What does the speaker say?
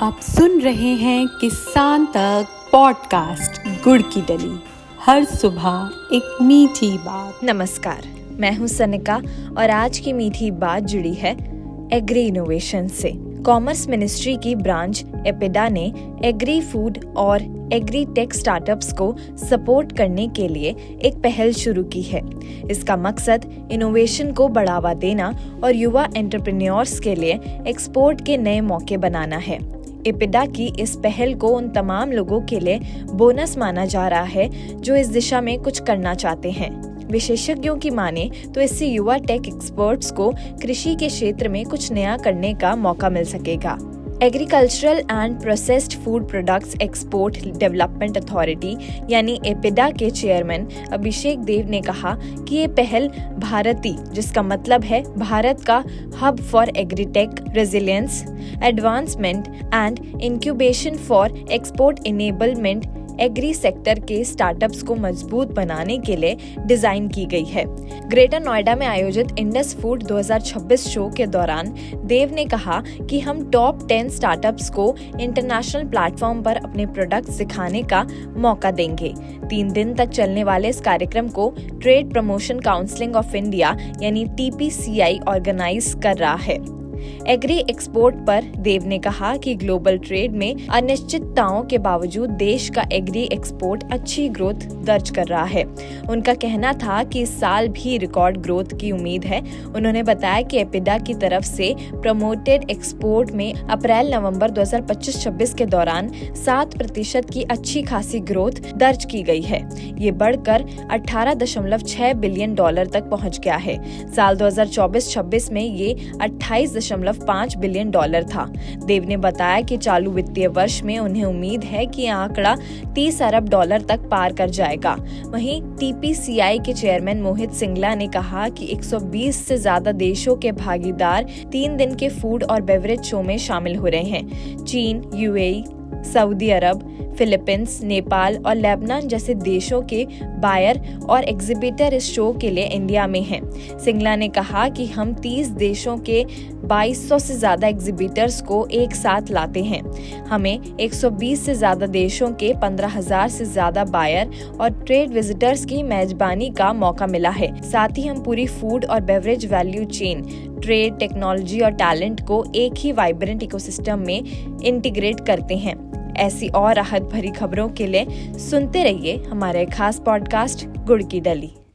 आप सुन रहे हैं किसान तक पॉडकास्ट गुड़ की डली। हर सुबह एक मीठी बात। नमस्कार, मैं हूं सनिका और आज की मीठी बात जुड़ी है एग्री इनोवेशन से। कॉमर्स मिनिस्ट्री की ब्रांच एपिडा ने एग्री फूड और एग्री टेक स्टार्टअप्स को सपोर्ट करने के लिए एक पहल शुरू की है। इसका मकसद इनोवेशन को बढ़ावा देना और युवा एंटरप्रेन्योर्स के लिए एक्सपोर्ट के नए मौके बनाना है। एपिडा की इस पहल को उन तमाम लोगों के लिए बोनस माना जा रहा है जो इस दिशा में कुछ करना चाहते हैं। विशेषज्ञों की माने तो इससे युवा टेक एक्सपर्ट्स को कृषि के क्षेत्र में कुछ नया करने का मौका मिल सकेगा। Agricultural and processed food products export development authority यानी एपिडा के चेयरमैन अभिषेक देव ने कहा कि ये पहल भारती, जिसका मतलब है भारत का hub for agritech, resilience, advancement and incubation for export enablement, agri sector के स्टार्टअप्स को मजबूत बनाने के लिए डिजाइन की गई है। ग्रेटर नोएडा में आयोजित इंडस फूड 2026 शो के दौरान देव ने कहा कि हम टॉप 10 स्टार्टअप्स को इंटरनेशनल प्लेटफॉर्म पर अपने प्रोडक्ट्स दिखाने का मौका देंगे। 3 दिन तक चलने वाले इस कार्यक्रम को trade promotion council of India यानी TPCI ऑर्गेनाइज कर रहा है। एग्री एक्सपोर्ट पर देव ने कहा कि ग्लोबल ट्रेड में अनिश्चितताओं के बावजूद देश का एग्री एक्सपोर्ट अच्छी ग्रोथ दर्ज कर रहा है। उनका कहना था कि इस साल भी रिकॉर्ड ग्रोथ की उम्मीद है। उन्होंने बताया कि एपिडा की तरफ से प्रमोटेड एक्सपोर्ट में अप्रैल-नवंबर 2025-26 के दौरान 7% की अच्छी खासी ग्रोथ दर्ज की गई है। ये बढ़कर $18.6 बिलियन तक पहुंच गया है। साल 2024-26 में ये $28.5 बिलियन था। देव ने बताया कि चालू वित्तीय वर्ष में उन्हें उम्मीद है कि यह आंकड़ा $30 अरब तक पार कर जाएगा। वहीं TPCI के चेयरमैन मोहित सिंगला ने कहा कि 120 से ज्यादा देशों के भागीदार 3 दिन के फूड और बेवरेज शो में शामिल हो रहे हैं। चीन, UAE, सऊदी अरब, फिलीपींस, नेपाल और लेबनान जैसे देशों के बायर और एग्जिबिटर इस शो के लिए इंडिया में हैं। सिंगला ने कहा कि हम 30 देशों के 2200 से ज्यादा एग्जिबिटर्स को एक साथ लाते हैं। हमें 120 से ज्यादा देशों के 15,000 से ज्यादा बायर और ट्रेड विजिटर्स की मेजबानी का मौका मिला है। साथ ही हम पूरी फूड और beverage value chain, trade, technology और टैलेंट को एक ही वाइब्रेंट इकोसिस्टम में इंटीग्रेट करते हैं। ऐसी और राहत भरी खबरों के लिए सुनते रहिए हमारे खास पॉडकास्ट गुड़ की डली।